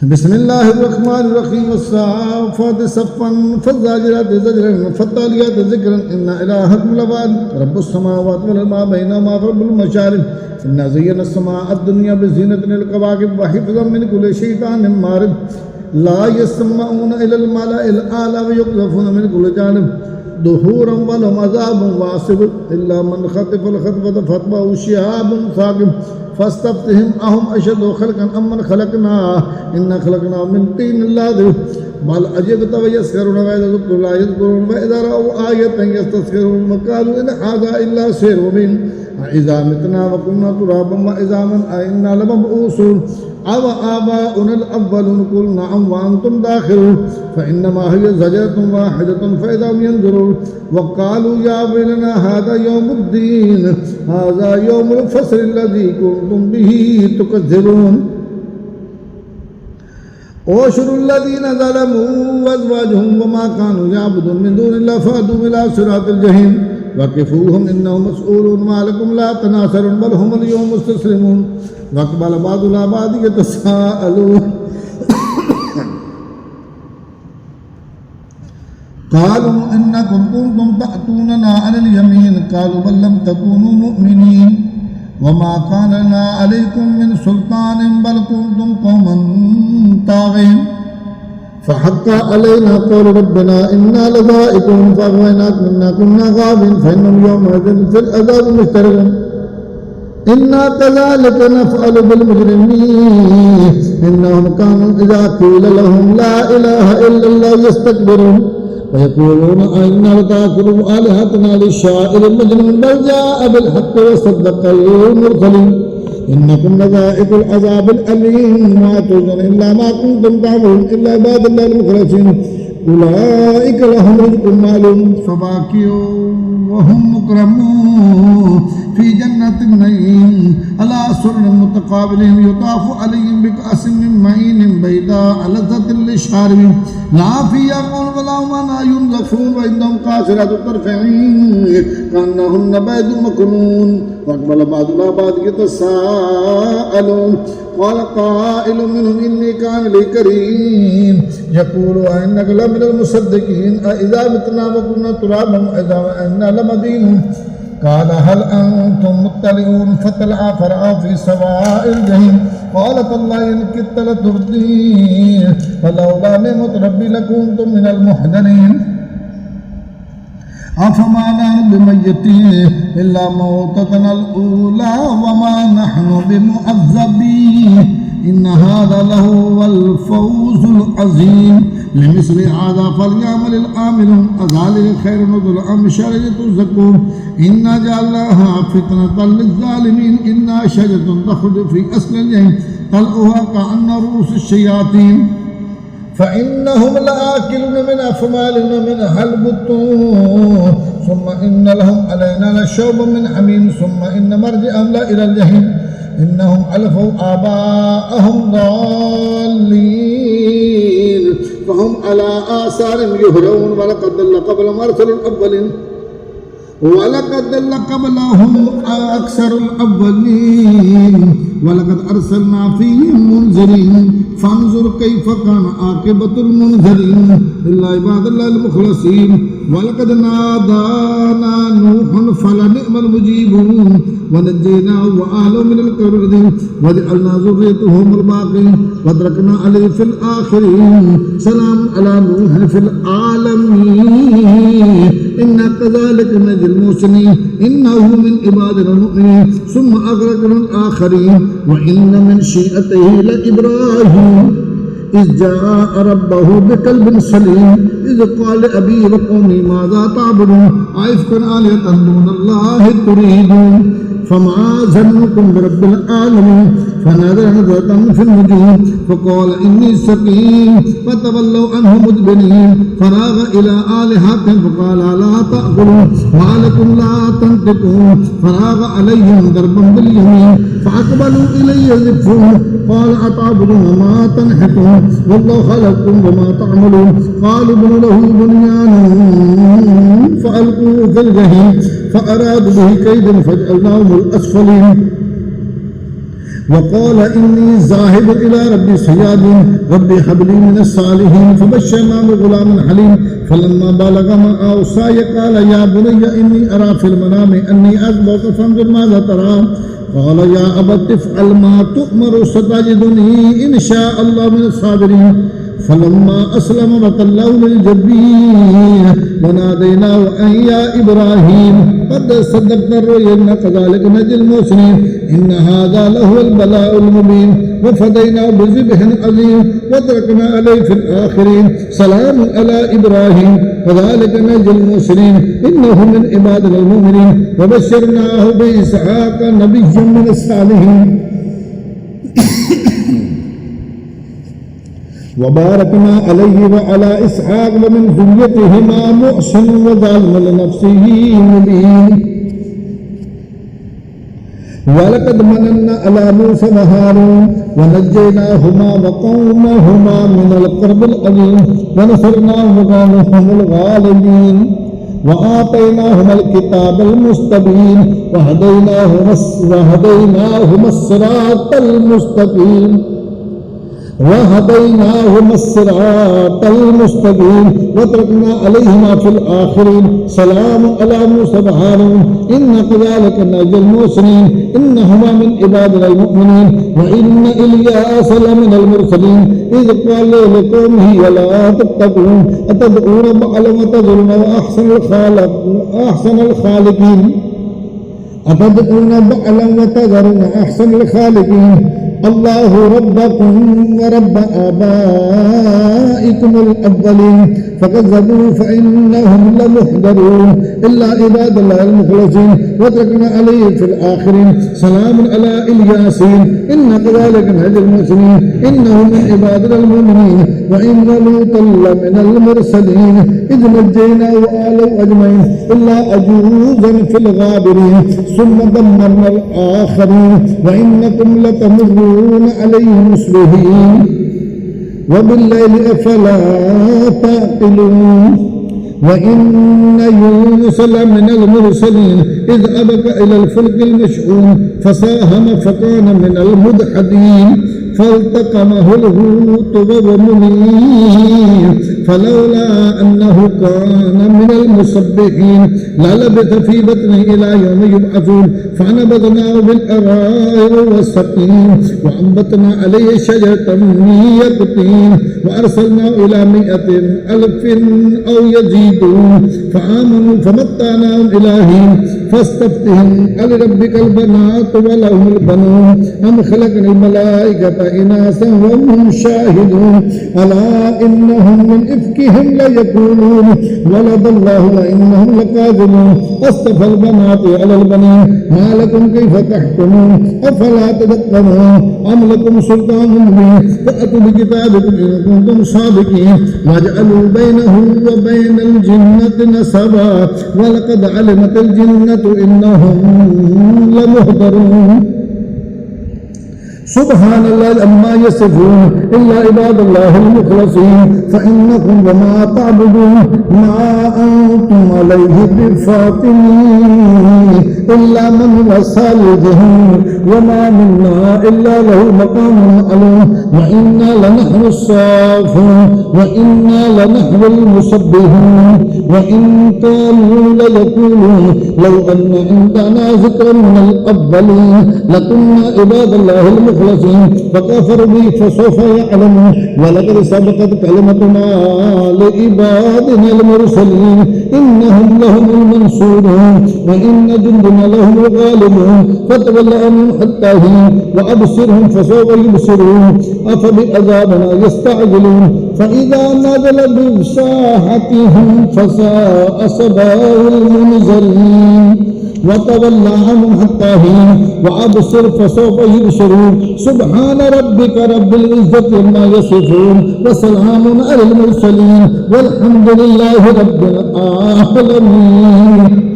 بسم الله الرحمن الرحيم والصافات صفا فالزاجرات زجرا فالتاليات ذكرا إن إلهكم لواحد رب السماوات والأرض ما بينهما رب المشارق إنا زينا السماء الدنيا بزينة الكواكب وحفظا من كل شيطان مارد لا يسمعون إلى الملأ الأعلى ويقذفون من كل جانب دحورا ولهم عذاب واصب إلا من خطف الخطفة فاتبعه شهاب ثاقب فاستفتهم أهم أشد خلقا أم من خلقنا إنا خلقنا من طين لازب بل عجبت ويسخرون وإذا ذكروا لا يذكرون وإذا رأوا آية يستسخرون وقالوا إن هذا إلا سحر مبين أإذا متنا وكنا ترابا وعظاما أإنا لمبعوثون أو آباؤنا الأولون قل نعم وأنتم داخلون فإنما هي زجرة واحدة فإذا هم ينظرون وقالوا يا ويلنا هذا يوم الدين هذا يوم الفصل الذي كنتم به تكذبون واشروا الذين ظلموا وأزواجهم وما كانوا يعبدون من دون الله فأتوا إلى صراط الجحيم وقفوهم إنهم مسؤولون ما لكم لا تناصرون بل هم اليوم مستسلمون وأقبل بعضنا بعض يتساءلون قالوا إنكم كنتم تأتوننا على اليمين قالوا بل لم تكونوا مؤمنين وما كان لنا عليكم من سلطان بل كنتم قوما طاغين فحق علينا قول ربنا إنا لذائقون فأغويناكم إنا كنا غاوين فإنهم يومئذ في العذاب مشتركون إنا كذلك نفعل بالمجرمين إنهم كانوا إذا قيل لهم لا إله إلا الله يستكبرون ويقولون أئنا لتأكل آلهتنا للشاعر المجنون بل جاء بالحق وصدق المرسلين إنكم لذائق العذاب الأليم ما تجزون إلا ما كنتم تعملون إلا عباد الله المخلصين أولئك لهم رزق معلوم فواكهون وهم مكرمون في جنة النعيم على سرر متقابلين يطاف عليهم بكأس من معين بيضاء لذة للشاربين لا فيها غول ولا هم عنها ينزفون وإنهم قاصرات الطرف عين كأنهن بيض مكنون وأقبل بعضنا بعض يتساءلون قال قائل منهم إني كان لي كريم يقول أئنك لمن المصدقين أإذا متنا وكنا ترابا وإنا لمدينون قال هل أنتم مطلعون فطلع فرأى في سواء الجحيم قال تالله إن كدت لتردين فلولا نعمة ربي لكنت من المحضرين أفما نحن بميتين إلا موتتنا الأولى وما نحن بمعذبين إن هذا لهو الفوز العظيم لمثل هذا فليعمل العاملون أذلك خير نزل أم شجرة الزقوم إنا جعلناها فتنة للظالمين إنها شجرة تخرج في أصل الجحيم طلعها كأن رؤوس الشياطين فإنهم لآكلون منها فمالون منها البطون ثم إن لهم علينا لشوبا من حميم ثم إن مرجعهم إلى الجحيم إنهم ألفوا آباءهم ضالين فهم على آثارهم يهرعون ولقد ضل قبلهم أرسل الأولين ولقد ضل قبلهم أكثر الأولين ولقد أرسلنا فيهم منذرين فانظر كيف كان عاقبة المنذرين إلا عباد الله المخلصين ولقد نادانا نوح فلنعم المجيبون ونجيناه وأهله من الكرب العظيم وجعلنا ذريته هم الباقين وتركنا عليه في الآخرين سلام على نوح في العالمين إنا كذلك نجزي المحسنين إنه من عبادنا المؤمنين ثم أغرقنا الآخرين وإن من شيعته لإبراهيم إذ جاء ربه بقلب سليم إذ قال لأبيه وقومي ماذا تعبدون أئفكا آلهة دون الله تريدون فما ظنكم برب العالمين فنظر نظرة في النجوم فقال إني سقيم فتولوا عنه مدبرين فراغ إلى آلهتهم فقال لا تأكلون ما لكم لا تنطقون فراغ عليهم ضربا باليمين فأقبلوا إليه يزفون قال أتعبدون ما تنحتون والله خلقكم وما تعملون قالوا ابنوا له بنيانا فألقوه في الجحيم فأرادوا به كيدا فجعلناهم الأسفلين وقال إني ذاهب إلى ربي سيادين ربي هب لي من الصالحين فبشرناه بغلام حليم فلما بلغ معه السعي قال يا بني إني أرى في المنام أني أذبحك فانظر ماذا ترى قال يا أبت افعل ما تؤمر ستجدني إن شاء الله من الصابرين فلما أسلم وتله للجبين وناديناه أن يا إبراهيم قد صدقت الرؤيا إنا كذلك نجزي المحسنين إن هذا لهو البلاء المبين وفديناه بذبح عظيم وتركنا عليه في الآخرين سلام على إبراهيم كذلك نجزي المحسنين إنه من عبادنا المؤمنين وبشرناه بإسحاق نبي من الصالحين وباركنا عليه وعلى إسحاق ومن ذريتهما محسن وظالم لنفسه مبين ولقد مننا على موسى وهارون ونجيناهما وقومهما من الكرب العظيم ونصرناهم وكانوا الغالبين وآتيناهما الكتاب المستبين وهديناهما الصراط المستقيم وتركنا عليهما في الآخرين سلام على موسى وهارون إن كذلك نجزي المحسنين إنهما من عبادنا المؤمنين وإن إلياس لمن المرسلين إذ قال لقومه ألا تتقون أتدعون بعلا وتذرون أحسن الخالقين أحسن الخالقين الله ربكم ورب آبائكم الأولين فكذبوا فإنهم لمحضرون إلا عباد الله المخلصين وتركنا عليه في الآخرين سلام على الياسين إن كذلك نجزي المحسنين إنه من عبادنا المؤمنين وإن لوطا لمن المرسلين إذ نجيناه وآله أجمعين إلا عجوزا في الغابرين ثم دمرنا الآخرين وإنكم لتمرون عليهم مصبحين وبالليل أفلا تعقلون وإن يونس لمن المرسلين إذ أبق إلى الفلك المشحون فساهم فكان من المدحضين فالتقمه الحوت وهو مليم فلولا أنه كان من المسبحين للبث في بطنه إلى يوم يبعثون فنبذناه بالأراء والسقيم وأنبتنا عليه شجرة من يقطين وأرسلناه إلى 100,000 أو يزيدون فآمنوا فمتعناهم إلى حين فاستفتهم ألربك البنات ولهم البنون أم خلقنا الملائكة إناثا وهم شاهدون ألا إنهم من إفكهم ليقولون ولد الله وإنهم لكاذبون أصطفى البنات على البنين ما لكم كيف تحكمون أفلا تذكرون أم لكم سلطان مبين فأتوا بكتابكم إن كنتم صادقين واجعلوا بينه وبين الجنة نسبا ولقد علمت الجنة إنهم لمحضرون سبحان الله عما يصفون إلا عباد الله المخلصين فإنكم وما تعبدون ما أنتم عليه بفاتنين إلا من هو صالحهم وما منا إلا له مقام معلوم وإنا لنحن الصافون وإنا لنحن المسبحون وإن كانوا ليقولون لو أن عندنا ذكر من الأولين لكنا عباد الله المخلصين فكفروا به فسوف يعلمون ولقد سبقت كلمتنا لعبادنا المرسلين إنهم لهم المنصورون وإن جندنا لهم الغالبون فتول عنهم حتى حين وأبصرهم فسوف يبصرون أفبعذابنا يستعجلون فإذا نزل بساحتهم فساء صباح المنذرين وتولى عنهم حتى حين وأبصر فسوف يبصرون سبحان ربك رب العزة عما يصفون وسلام على المرسلين والحمد لله رب العالمين.